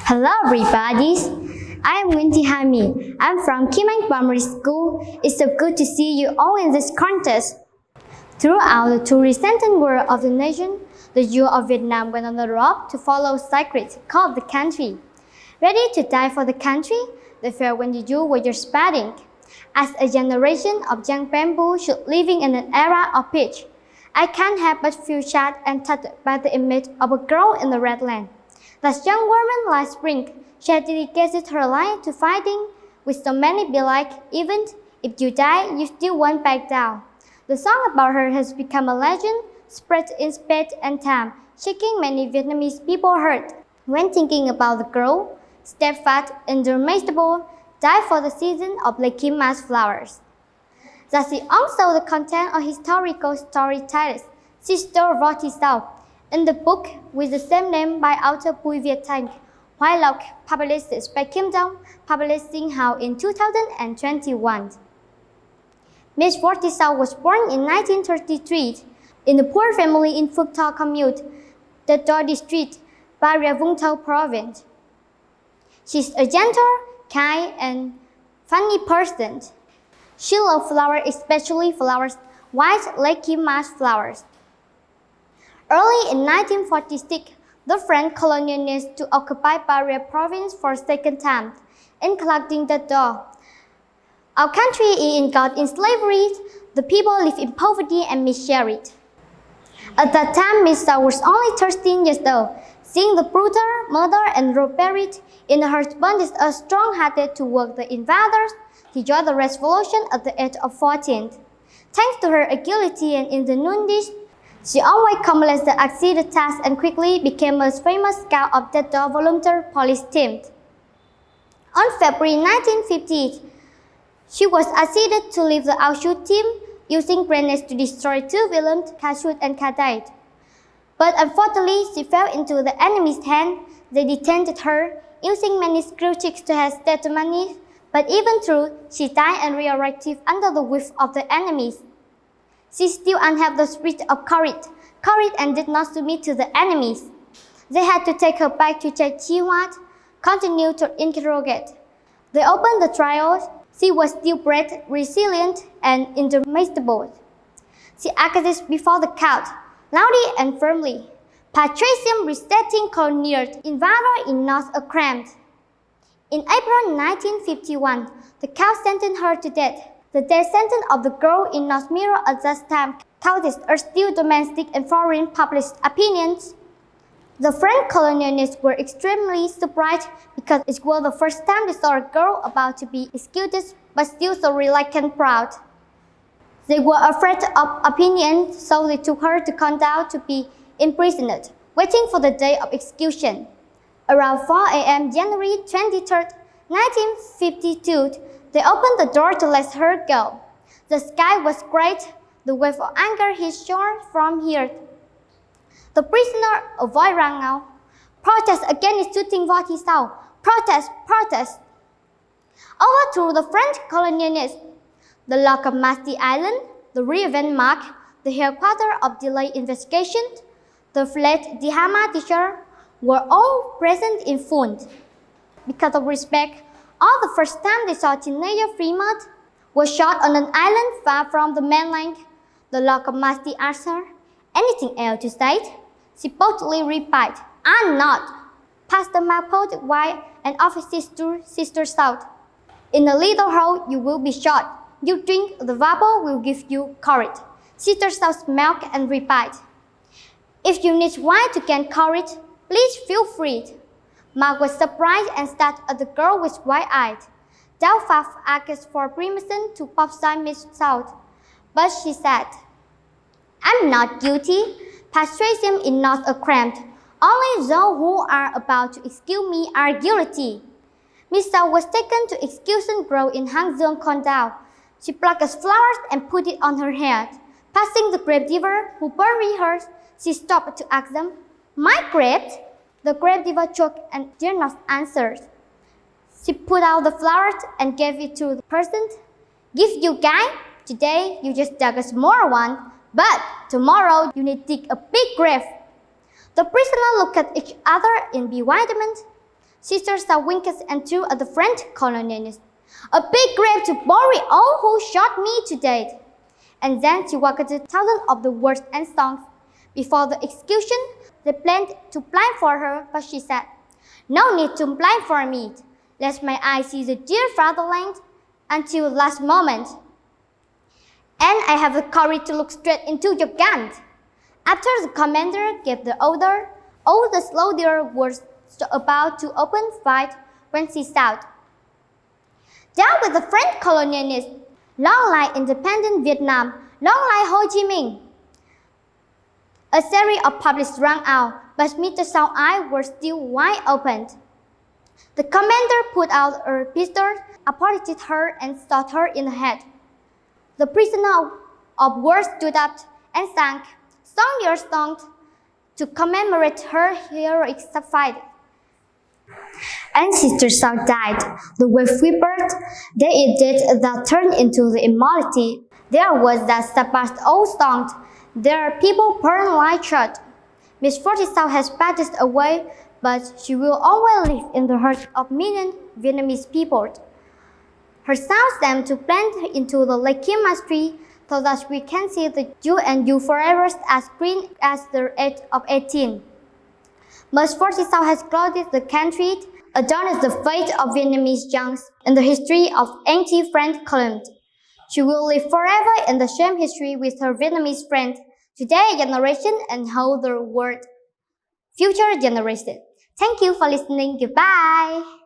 Hello everybody, I am Winty Hami. I'm from Tiếng Anh Primary School. It's so good to see you all in this contest. Throughout the tourist-centered world of the nation, the youth of Vietnam went on the road to follow sacred call of the country. Ready to die for the country, they felt when the youth were just starting. As a generation of young people living in an era of peace, I can't help but feel sad and touched by the image of a girl in the red land. That young woman like spring, she had dedicated her life to fighting with so many be like, even if you die, you still won't back down. The song about her has become a legend, spread in space and time, shaking many Vietnamese people's heart. When thinking about the girl, steadfast, indomitable, died for the season of Lake Mass flowers. That is also the content of historical storytellers, Sister Võ Thị Sáu, in the book with the same name by author Bùi Việt Thành, while Lộc published by Kim Dong, publishing house in 2021. Miss Võ Thị Sáu was born in 1933 in a poor family in Phúc Thọ Commune, the Tho district, Bà Rịa Vũng Tàu province. She's a gentle, kind, and funny person. She loves flowers, especially flowers, white Lake Mass flowers. Early in 1946, the French colonialists to occupy Bà Rịa province for a second time, including the Tho. Our country is engulfed in slavery. The people live in poverty and misery. At that time, Miss Sáu was only 13 years old. Seeing the brutal murder and robbery in her husband is a strong-hearted to work the invaders. She joined the revolution at the age of 14. Thanks to her agility and ingenuity, she always accomplished the exceeded task and quickly became a famous scout of the Tho volunteer police team. On February 1950, she was acceded to leave the Auschwitz team using grenades to destroy two villains, Auschwitz and Kadai. But unfortunately, she fell into the enemy's hand. They detained her, using many screw tricks to her testimony. But even though she died and resurrected under the whip of the enemies, she still had the spirit of courage and did not submit to the enemies. They had to take her back to Chai Chi Wat, continue to interrogate. They opened the trial. She was still brave, resilient, and indomitable. She acted before the court, loudly and firmly. Patrician restating colonial invader is not a crime. In April 1951, the court sentenced her to death. The death sentence of the girl is not mirror at that time. Counted are still domestic and foreign public opinions. The French colonialists were extremely surprised because it was the first time they saw a girl about to be executed, but still so relaxed and proud. They were afraid of opinion, so they took her to Condal to be imprisoned, waiting for the day of execution. Around 4 a.m. January 23, 1952, they opened the door to let her go. The sky was great. The wave of anger hit shore from here. The prisoner avoid rang out. Protest against shooting Võ Thị Sáu. Protest, protest. Overthrew the French colonialists. The Lộc Camera Island, the Revenge Mark, the headquarters of delayed investigation, the fled Dihama teacher were all present in full. Because of respect, all the first time they saw teenager Fremont was shot on an island far from the mainland. The Lộc Camera asked her, "Anything else to say?" She boldly replied, "I'm not." Pastor Marpot White and officers to Sister South. "In a little hole you will be shot. You drink the vapor will give you courage." Sister South smiled and replied, "If you need wine to gain courage, please feel free." Mark was surprised and stared at the girl with wide eyes. Doubtful asked for permission to pop-sign Miss South, but she said, "I'm not guilty. Patrician is not a crime. Only those who are about to execute me are guilty." Miss South was taken to execution grove in Hang Duong, Condal. She plucked flowers and put it on her head. Passing the gravedigger who buried her, she stopped to ask them, "My grave?" The gravedigger choked and did not answer. She put out the flowers and gave it to the person. "Give you guy. Today you just dug a small one, but tomorrow you need to dig a big grave." The prisoners looked at each other in bewilderment. Sister Sáu winked and threw at the French colonialist. A big grave to bury all who shot me to death. And then she walked thousands of the words and songs. Before the execution, they planned to blindfold her, but she said, "No need to blindfold me. Let my eyes see the dear fatherland until the last moment. And I have the courage to look straight into your guns." After the commander gave the order, all the soldiers were about to open fire when she shouted, "Down with the French colonialists! Long life independent Vietnam! Long life Ho Chi Minh!" A series of publics rang out, but Mr. Sau's eyes were still wide open. The commander put out a pistol, approached her, and shot her in the head. The prisoner of war stood up and sang your songs to commemorate her heroic fight. And Sister Sau died. The wave whimpered. There it did that turned into the immortality. There was that surpassed all songs. There are people burned like church. Miss Võ Thị Sáu has passed away, but she will always live in the hearts of millions of Vietnamese people. Her sound seemed to blend into the Lake chemistry so that we can see the you and you forever as green as the age of 18. Miss Võ Thị Sáu has clothed the country, adorned the fate of Vietnamese youngs in the history of anti-French colonialism. She will live forever in the same history with her Vietnamese friends, today's generation and whole the world, future generation. Thank you for listening. Goodbye.